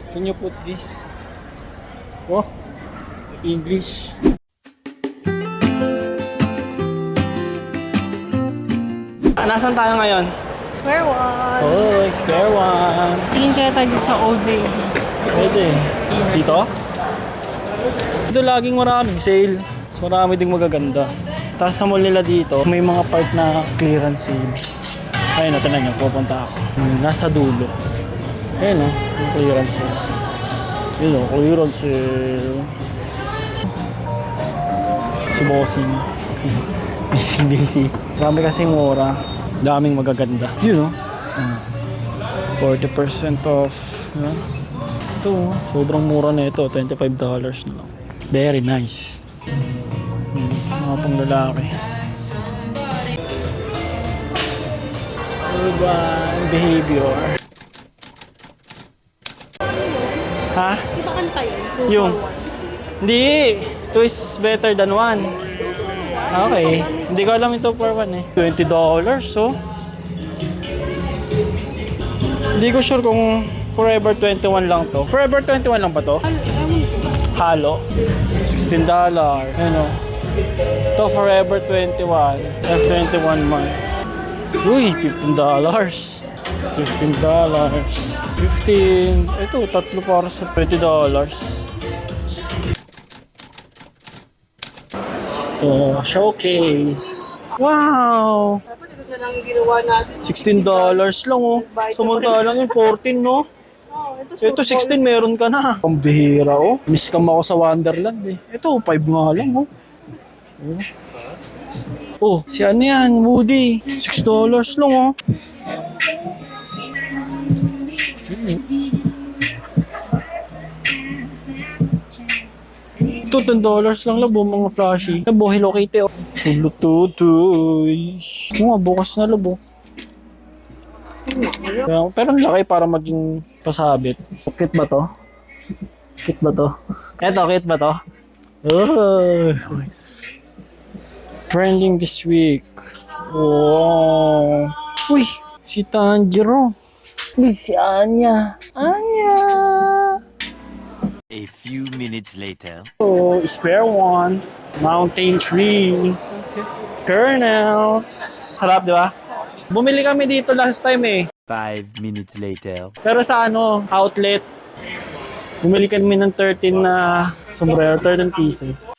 Can you put this? Oh, English. Nasaan tayo ngayon? Square one. Oh, Square One. Tingin kaya tayo sa Old Baby. Pwede. Dito? Dito laging maraming sale. Mas marami ding magaganda. Tapos sa mall nila dito, may mga part na clearance sale. Ayun, natin nyo, pupunta ako. Nasa dulo. Ayun o, yung clearance sale. Yun o, clearance sale. Si Bossing. Busy. Marami kasing mura. Daming magaganda. Yun o. 40% off. Ito, sobrang mura na ito. $25 na lang. Very nice. Mga pang lalaki. Urban behavior. Ha? Iba kanta yun. Yung. Hindi. 2 is better than 1. Okay. Hindi ko alam ito for 1 eh. $20 so. Hindi ko sure kung Forever 21 lang to. Forever 21 lang ba to? Halo. $16. Ano? To Forever 21. That's 21 month. Uy, $15. $15. 15. Ito, tatlo para sa $20. Oh, showcase. Wow! Dapat ito na lang yung ginawa natin. $16 lang oh. Samantalang yung 14 no? Ito 16 meron ka na. Pambihira oh. Miss cam ako sa Wonderland eh. Ito 5 nga lang oh. Oh, si ano yan? Woody. $6 lang oh. Ito $10 lang labo mga flashy. Labo Hello Kitty oh. Bluetooth. Oh, bukas na labo. Pero ang laki para maging pasabit. Kit ba to? Kit ba to? Eto, kit ba to? Oh. Trending this week. Wow. Uy, si Tanjiro. Uy, si Anya. Anya. A few minutes later. Oh, Square One. Mountain Tree. Kernels. Sarap, di ba? Bumili kami dito last time eh. 5 minutes later. Pero sa ano, outlet. Bumili kami ng 13 na sombrero, 13 pieces.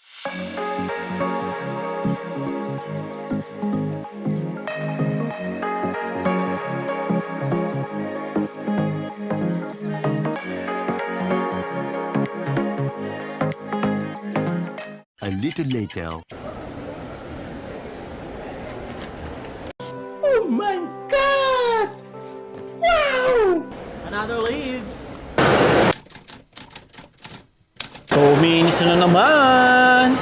A little later. Oh my God! Wow! Another leads! So, umiinis na naman!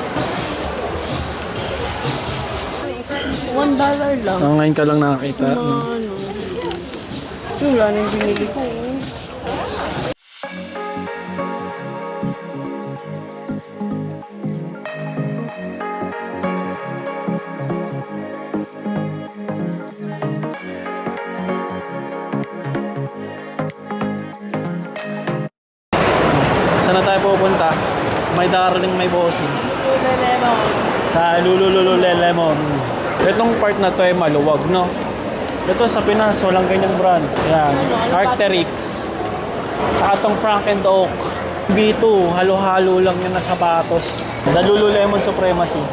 $1 lang. Ngayon ka lang nakakita. Ano? Yung wala na yung binili ko. Saan na tayo pupunta? May darling, may bossing. Lululemon. Sa Lululemon. Itong part na to ay maluwag, no? Ito sa Pinas, walang ganyang brand. Yan. Arc'teryx. Sa atong Frank and Oak. B2, halo-halo lang yan na sapatos. The Lululemon Supremacy.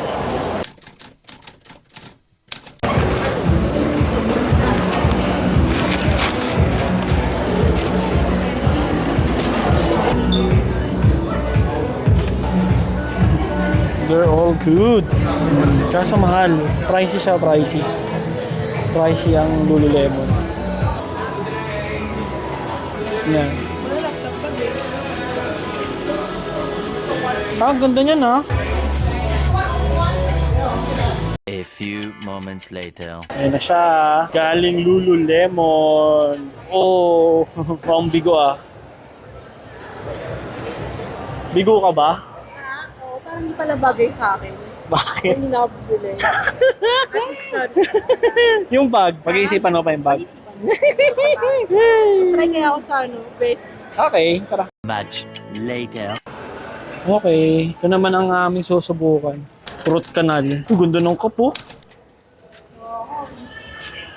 They're all good. Kaso mahal. Pricey siya, pricey. Pricey ang Lululemon. Yan. Ang ganda niyan ha. A few moments later. Ayan na siya. Galing Lululemon. Oh, pang bigo ah. Bigo ka ba? Oo, parang hindi pala bagay sa akin. Bakit? Hindi na ako bibili. Yung bag. Pag-iisipan mo pa yung bag. Try kaya ako sa ano, best. Okay, tara. Much later. Okay, ito naman ang aming susubukan. Root canal. Ang ganda ng cup, oh.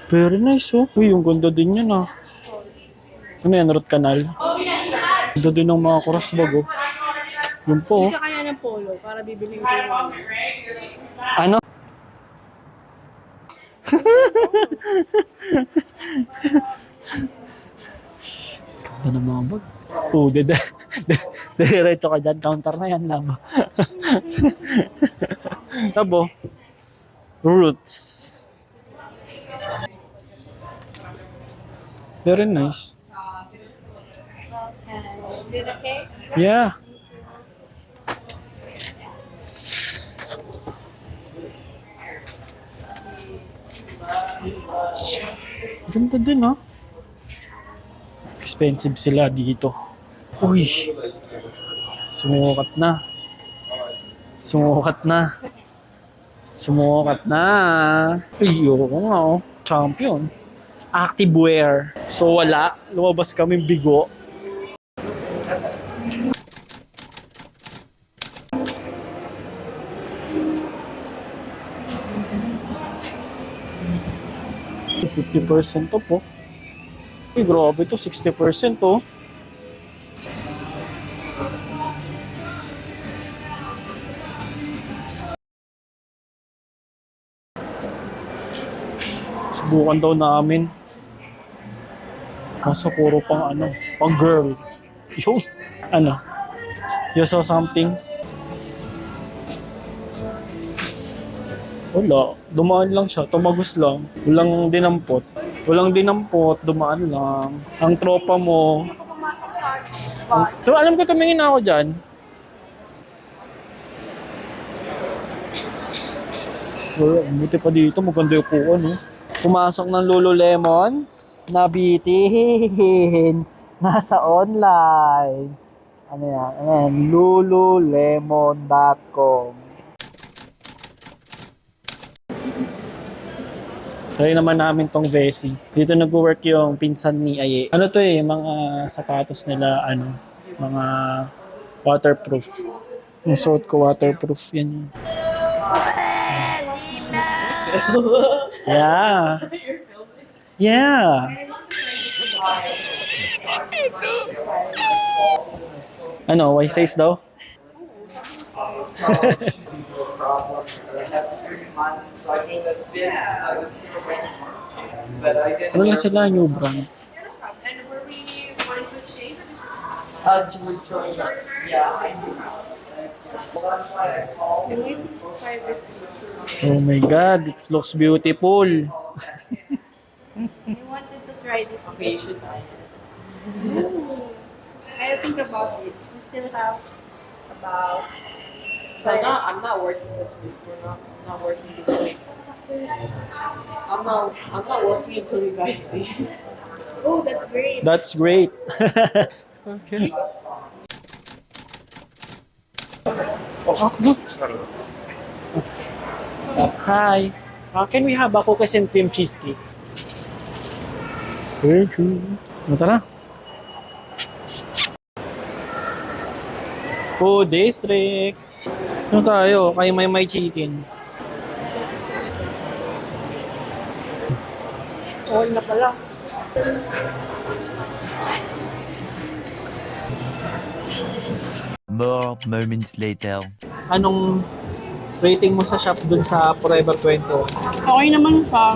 Very nice, oh. Uy, yung ganda din yan, ah. Ano yan, root canal? Ganda din ng mga crossbag, oh. Yun po, oh. Hindi ka kaya ng polo para bibilhin ko yung ano. Ano? Ganda ng mga bag. Oh, diretso ka dyan. Counter na yan, labo. Tabo. Roots. Very nice. Yeah. Ganda din, ha? Expensive sila dito. Uy. Sumukat na. Sumukat na. Sumukat na. Ay, oo nga, oh. Champion. Activewear. So, wala. Lumabas kami bigo. $50% to po. Ay, grabe to. 60% to. Subukan daw namin. Kaso puro pang ano, pang girl. Yung ano, you saw something? Wala, dumaan lang siya, tumagos lang. Walang dinampot. Walang dinampot, dumaan lang. Ang tropa mo. Pero alam ko tumingin na ako dyan. So, buti pa dito, maganda yung upuan, no? Pumasok ng Lululemon, nabitin, nasa online. Ano yan? Ayan, lululemon.com. Try naman namin tong Vessi. Dito nag-work yung pinsan ni Aye. Ano to eh, mga sapatos nila, ano, mga waterproof. Yung suot ko waterproof, yan yun. Yeah. Yeah. Ano, why size daw? Ano na sila, new brand? And were we wanting to exchange or just To return, yeah, I do. Well, that's why I called. and we try this? Oh my God, it looks beautiful. We wanted to try this one. Okay, you should buy it. I'll think about this. We still have about So I'm not working this week. I'm not working this week. I'm not working until you guys leave. oh, that's great. That's great. Okay. Hi. Can we have a cookies and cream cheesecake? Thank you. Tara. Food district. Ano tayo? Kay may chicken. All na pala. More moments later. Anong rating mo sa shop dun sa Forever 21? Okay naman siya.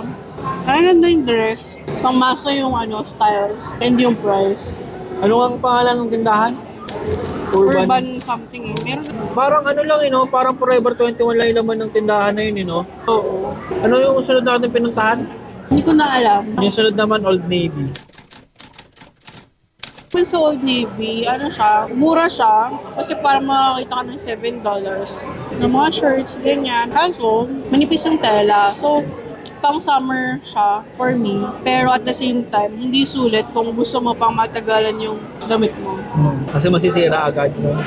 Ang ganda yung dress. Pangmasa yung ano, styles. And yung price. Ano ang pangalan ng tindahan? Urban something eh. Meron Parang ano lang, no? Parang Forever 21 lang yung laman ng tindahan na yun, no? oo. Ano yung sunod natin pinuntahan? Hindi ko na alam. Yung sunod naman, Old Navy. Kung sa Old Navy, ano siya, mura siya. Kasi parang makakita ka ng $7 ng mga shirts, ganyan. Kaso, manipis yung tela. So, pang summer siya for me. Pero at the same time, hindi sulit kung gusto mo pang matagalan yung damit mo. Kasi masisira agad, no?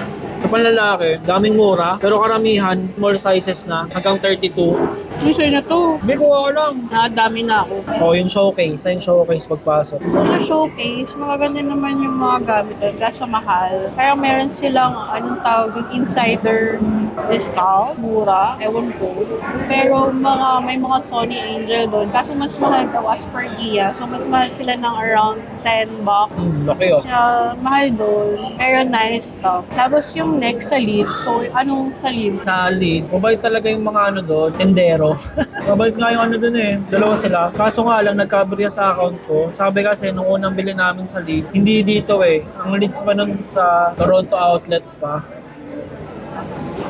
Sa panlalaki, daming mura, pero karamihan, small sizes na, hanggang 32. Gusto na to. Hindi ko alam. Dami na ako. O, yung showcase, na yung showcase pagpasok. So sa showcase, magaganda naman yung mga gamit doon kaso mahal. Kaya meron silang, anong tawag yung insider discount, mura, ewan ko. Pero may mga Sony Angel doon. Kaso mas mahal daw as per Gia. So mas mahal sila ng around 10 bucks. Laki oh. Kaya mahal doon. Pero nice stuff. Tapos yung next sa Leeds. So anong sa Leeds? Sa lead, mabait talaga yung mga ano doon, tendero. Mabait nga yung ano doon eh, dalawa sila. Kaso nga lang, nagkaberya sa account ko. Sabi kasi, nung unang bili namin sa lead, hindi dito eh. Ang leads pa nun sa Toronto outlet pa.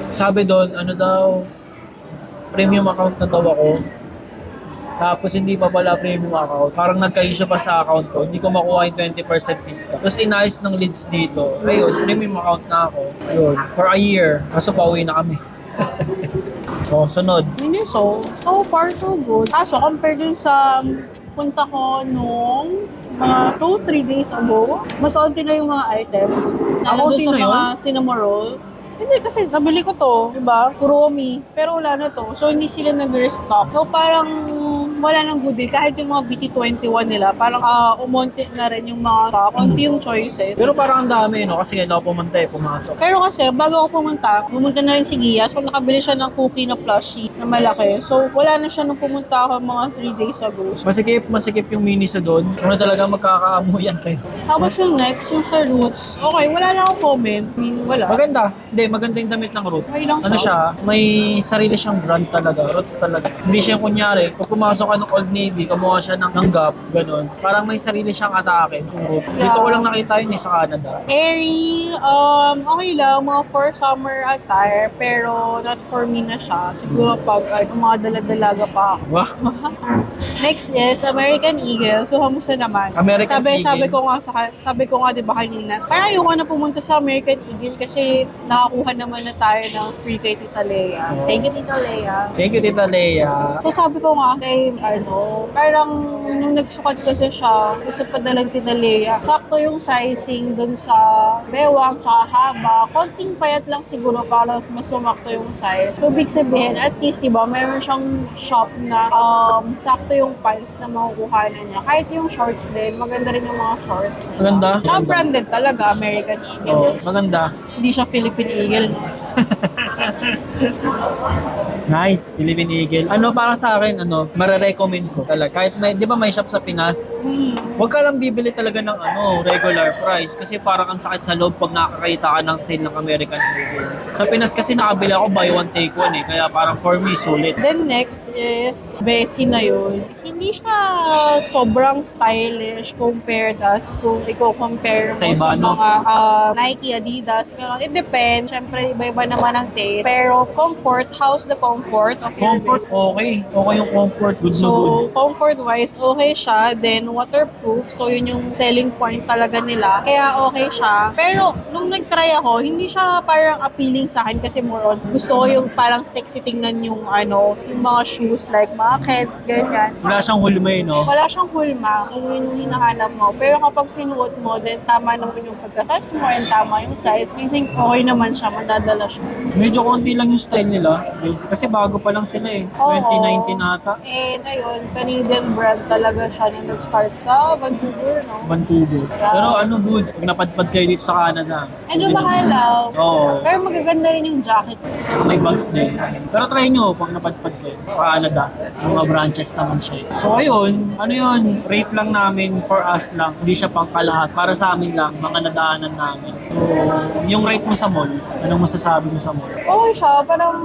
Sabi doon, ano daw, premium account na daw ako. Tapos hindi pa pala premium account. Parang nagka-issue pa sa account ko. Hindi ko makuha yung 20% discount. Tapos inayos ng leads dito. Ayun, premium account na ako. Ayun, for a year. Kaso pauwi na kami. So, sunod. Hindi so far so good. Kaso compare dun sa punta ko nung mga 2-3 days ago, mas onti na yung mga items. Onti Doon sa na yun? mga cinnamon roll. Hindi kasi nabili ko to, diba? Kuromi. Pero wala na to. So hindi sila nag-restock. So parang wala nang good deal. Kahit yung mga BT21 nila, parang umonti na rin yung mga stock. Konti yung choices. Pero parang ang dami, no? Kasi kailangan ko pumunta eh, pumasok. Pero kasi, bago ako pumunta na rin si Gia. So, nakabili siya ng cookie na plushie na malaki. So, wala na siya nung pumunta ako mga 3 days ago. So, Masikip yung mini sa doon. Ano talaga magkakaamuyan kayo. tapos yung next, yung sa Roots. Okay, wala na akong comment. I mean, wala. Maganda. Hindi, maganda yung damit ng Root. Okay lang Ano siya, may sarili siyang brand talaga. Roots talaga. Hindi siya yung kunyari, kung pumasok ka ng Old Navy, kamuha siya ng Gap, ganun. Parang may sarili siyang atake ng Root. Dito ko lang nakita yun eh, sa Canada. Airy, okay lang, mga for summer attire, pero not for me na siya. Siguro pag mga daladalaga pa ako. Wow. Next is American Eagle. So, kamusta naman? American Eagle. Sabi ko nga 'di ba kanina. Kaya ayoko na pumunta sa American Eagle kasi nakakuha naman na tayo ng free kay Tita Lea. Oh. Thank you, Tita Lea. Thank you, Tita Lea. So sabi ko nga kay parang nung nagsukat kasi siya, gusto padalang Tita Lea. Sakto yung sizing dun sa bewang tsaka haba. Konting payat lang siguro para mas sumakto yung size. So big sabihin, at least diba, mayroon siyang shop na sakto yung pants na makukuha na niya. Kahit yung shorts din, maganda rin yung mga shorts. Diba? Maganda. Tsaka branded talaga, American Eagle. Oh, maganda. Hindi siya Philippine Eagle. No? Nice. Philippine Eagle. Ano para sa akin, mare-recommend ko talaga. Kahit may, di ba may shop sa Pinas, huwag ka lang bibili talaga ng regular price. Kasi parang ang sakit sa loob pag nakakita ka ng sale ng American Eagle. Sa Pinas kasi nakabili ako buy one take one eh. Kaya parang for me, sulit. Then next is Bessie na yun. Hindi siya sobrang stylish compared as kung i-compare mo Sa iba, sa no? mga Nike, Adidas. Ganun. It depends. Siyempre, iba-iba naman ang taste. Pero comfort, how's the comfort of your Comfort, okay. Okay yung comfort. Good na good. So, comfort-wise, okay siya. Then, waterproof. So, yun yung selling point talaga nila. Kaya okay siya. Pero, nung nag-try ako, hindi siya parang appealing sa akin kasi more on, gusto ko yung parang sexy tingnan yung yung mga shoes like mga Keds, ganyan. Wala siyang hulmay, no? Wala siyang hulma kung yun yung hinahanap mo. Pero kapag sinuot mo, then tama naman yung pagka-size mo and tama yung size, I think okay naman siya, madadala siya. Medyo konti lang yung style nila. Kasi bago pa lang sila eh. Oo. 2019 ata. And ayun, Canadian brand talaga siya na nag-start sa Vancouver, no? Vancouver. Pero goods. Pag napadpad kayo dito sa Canada. Medyo mahal lang. Oo. Pero magaganda rin yung jacket. May bags din. Pero try nyo pag napadpad kayo sa Canada. Yung mga branches naman siya. So ayun, rate lang namin for us lang. Hindi siya pang kalahat. Para sa amin lang, mga nadaanan namin. So, yung rate mo sa mall, anong masasabi mo sa mall? Okay siya, parang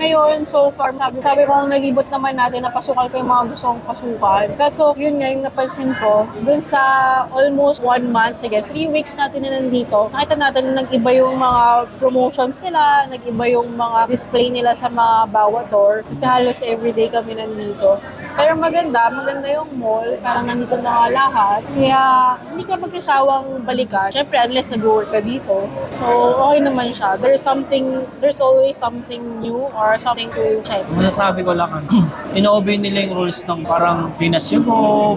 ngayon, so far, sabi ko nalibot naman natin na pasukan ko yung mga gusto kong pasukan. Kaso, yun nga yung napansin ko, dun sa almost 1 month, 3 weeks natin na nandito, nakita natin na nag-iba yung mga promotions nila, nag-iba yung mga display nila sa mga bawat store. Kasi halos everyday kami nandito. Pero maganda yung mall, parang nandito na nga lahat. Kaya, hindi ka magkasawang balikan. Siyempre, unless nag-work ka dito. So, okay naman siya. There's always something something new or something to check. Masasabi ko lang, ino-obey nila yung rules ng parang linas yung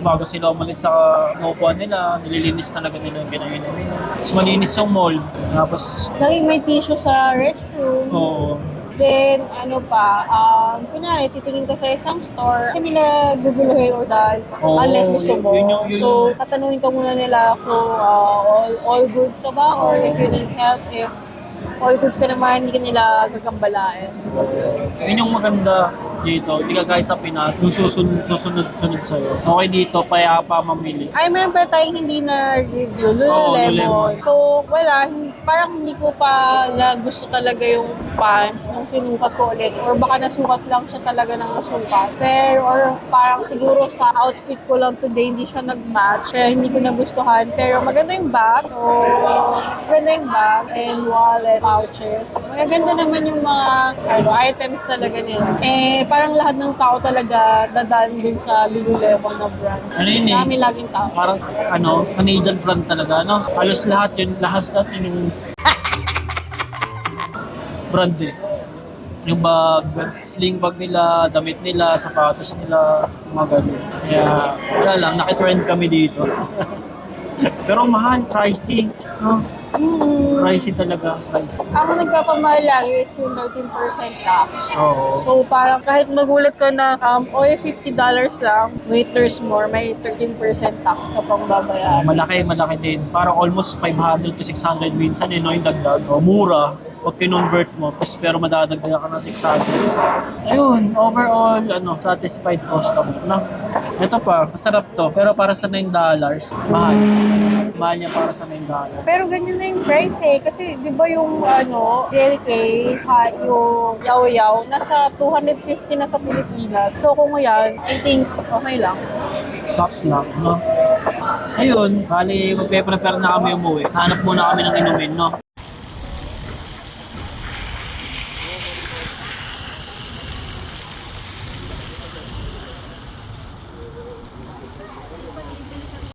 bago sila umalis sa naupuan nila, nililinis talaga nila yung pinainan nila. Tapos malinis yung mall. Tapos, Laging may tissue sa restroom. oo. Then, ano pa, kunyari, titingin ka sa isang store, hindi nila guguluhin or dahil Oo, unless gusto mo. yun. So, tatanungin ka muna nila kung all goods ka ba or if you need help, if all goods ka naman, hindi ka nila gagambalain. Yun yung maganda dito. Hindi ka guys sa Pinas, yung susunod sa'yo. Okay dito, payapa mamili. Ay, meron pa tayong hindi na review, Oo, Lululemon. Lululemon. So, wala, parang hindi ko pa gusto talaga yung pants nung sinukat ko ulit. Or baka nasukat lang siya talaga ng nasukat. Pero, or parang siguro sa outfit ko lang today, hindi siya nag-match. Kaya hindi ko nagustuhan. Pero maganda yung bag. So, maganda yung bag and wallet, pouches. Maganda naman yung mga items talaga nila. Eh, parang lahat ng tao talaga dadaan din sa Lululemon na brand. Ano yun eh? Dami laging tao. Parang, Canadian brand talaga, no? Halos lahat yun yung brand eh. Yung bag, sling bag nila, damit nila, sapatos nila, mga ganun. Kaya, wala lang, nakitrend kami dito. Pero mahal, pricey. No? Pricey talaga, pricey. Ang nagpapamahal lang is yung 13% tax. Oo. So parang kahit magulat ka na, $50 lang, wait, there's more, may 13% tax ka pang babayaran. Malaki din. Parang almost 500 to 600 minsan, no, yung dagdag. O, mura. Pag kinonvert mo, pero madadagdag ka ng 600. Ayun, overall, satisfied customer, no? Ito pa, masarap to, pero para sa $9, mahal. Mahal niya para sa $9. Pero ganyan na yung price eh. Kasi di ba yung DLK, yung yaw-yaw, nasa 250 na sa Pilipinas. So kung yan, I think okay lang. Sucks lang, no? Ayun, bali, magpe-prepare na kami umuwi. Hanap muna kami ng inumin, no?